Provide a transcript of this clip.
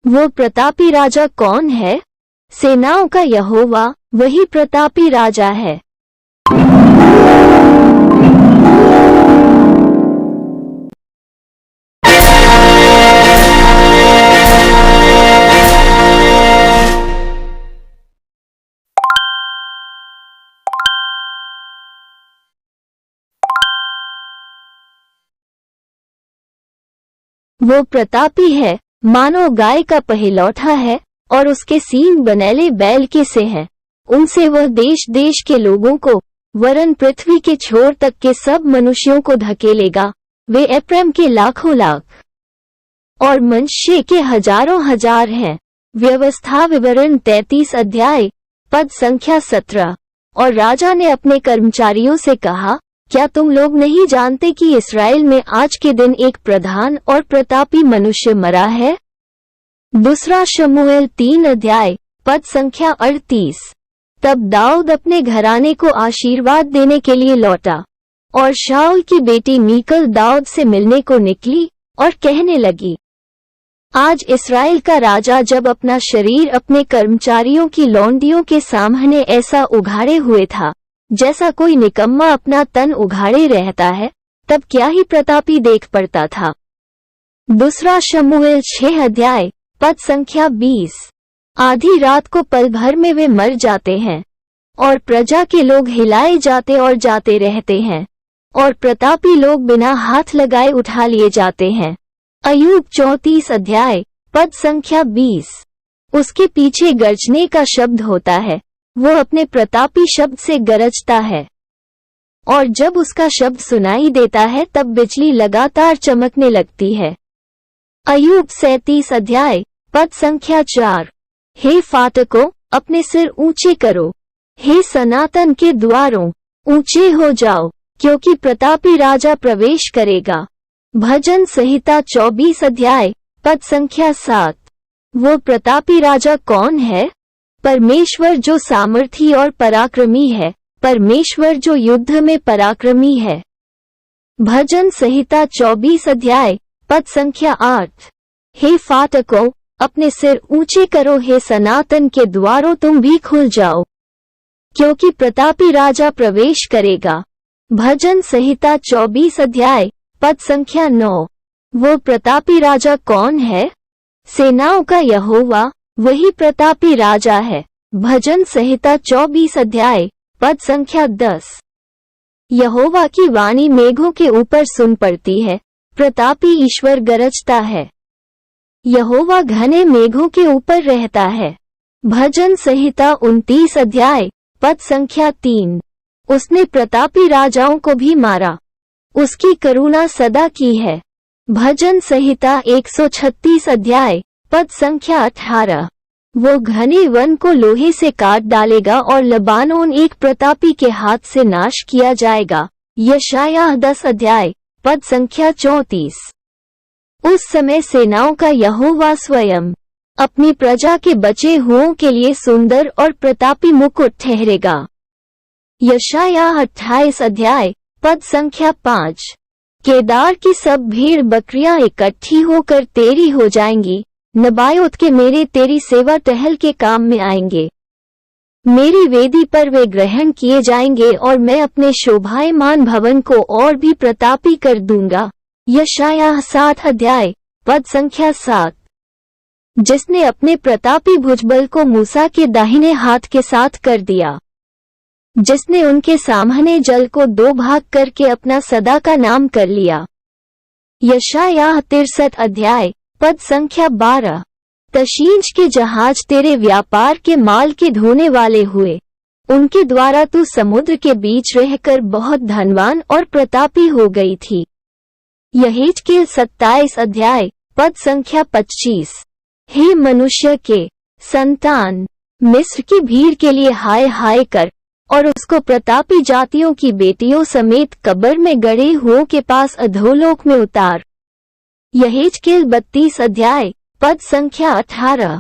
वो प्रतापी राजा कौन है? सेनाओं का यहोवा वही प्रतापी राजा है। वो प्रतापी है, मानो गाय का पहिलौठा है और उसके सींग बनेले बैल के से हैं। उनसे वह देश देश के लोगों को वरन पृथ्वी के छोर तक के सब मनुष्यों को धकेलेगा। वे एप्रैम के लाखों लाख और मनश्शे के हजारों हजार हैं। व्यवस्था विवरण 33 अध्याय पद संख्या 17। और राजा ने अपने कर्मचारियों से कहा, क्या तुम लोग नहीं जानते कि इस्राएल में आज के दिन एक प्रधान और प्रतापी मनुष्य मरा है? दूसरा शमूएल 3 अध्याय पद संख्या 38। तब दाऊद अपने घराने को आशीर्वाद देने के लिए लौटा और शाऊल की बेटी मीकल दाऊद से मिलने को निकली और कहने लगी, आज इस्राएल का राजा जब अपना शरीर अपने कर्मचारियों की लौंडियों के सामने ऐसा उघाड़े हुए था जैसा कोई निकम्मा अपना तन उघाड़े रहता है, तब क्या ही प्रतापी देख पड़ता था। दूसरा शमूएल 6 अध्याय पद संख्या 20। आधी रात को पल भर में वे मर जाते हैं और प्रजा के लोग हिलाए जाते और जाते रहते हैं और प्रतापी लोग बिना हाथ लगाए उठा लिए जाते हैं। अय्यूब 34 अध्याय पद संख्या 20। उसके पीछे गरजने का शब्द होता है, वो अपने प्रतापी शब्द से गरजता है और जब उसका शब्द सुनाई देता है तब बिजली लगातार चमकने लगती है। अय्यूब 37 अध्याय पद संख्या 4। हे फाटकों, अपने सिर ऊंचे करो, हे सनातन के द्वारों, ऊंचे हो जाओ, क्योंकि प्रतापी राजा प्रवेश करेगा। भजन संहिता 24 अध्याय पद संख्या 7। वो प्रतापी राजा कौन है? परमेश्वर जो सामर्थी और पराक्रमी है, परमेश्वर जो युद्ध में पराक्रमी है। भजन संहिता 24 अध्याय पद संख्या 8। हे फाटकों, अपने सिर ऊंचे करो, हे सनातन के द्वारों तुम भी खुल जाओ, क्योंकि प्रतापी राजा प्रवेश करेगा। भजन संहिता 24 अध्याय पद संख्या 9। वो प्रतापी राजा कौन है? सेनाओं का यहोवा वही प्रतापी राजा है। भजन संहिता 24 अध्याय पद संख्या 10। यहोवा की वाणी मेघों के ऊपर सुन पड़ती है, प्रतापी ईश्वर गरजता है। यहोवा घने मेघों के ऊपर रहता है। भजन संहिता 29 अध्याय पद संख्या 3। उसने प्रतापी राजाओं को भी मारा, उसकी करुणा सदा की है। भजन संहिता 136 अध्याय पद संख्या 18। वो घने वन को लोहे से काट डालेगा और लबानोन एक प्रतापी के हाथ से नाश किया जाएगा। यशायाह 10 अध्याय पद संख्या 34। उस समय सेनाओं का यहोवा स्वयं अपनी प्रजा के बचे हुओं के लिए सुंदर और प्रतापी मुकुट ठहरेगा। यशायाह 28 अध्याय पद संख्या 5। केदार की सब भेड़ बकरियां इकट्ठी होकर तेरी हो जाएंगी, नबायोत के मेरे तेरी सेवा टहल के काम में आएंगे। मेरी वेदी पर वे ग्रहण किए जाएंगे और मैं अपने शोभायमान भवन को और भी प्रतापी कर दूंगा। यशायाह 7 अध्याय पद संख्या 7। जिसने अपने प्रतापी भुजबल को मूसा के दाहिने हाथ के साथ कर दिया, जिसने उनके सामने जल को 2 भाग करके अपना सदा का नाम कर लिया। यशायाह 63 अध्याय पद संख्या 12। तशींज के जहाज तेरे व्यापार के माल के ढोने वाले हुए, उनके द्वारा तू समुद्र के बीच रहकर बहुत धनवान और प्रतापी हो गई थी। यहेजकेल 27 अध्याय पद संख्या 25। हे मनुष्य के संतान, मिस्र की भीड़ के लिए हाय हाय कर और उसको प्रतापी जातियों की बेटियों समेत कब्र में गड़े हुओं के पास अधोलोक में उतार। यहेजकेल 32 अध्याय पद संख्या 18।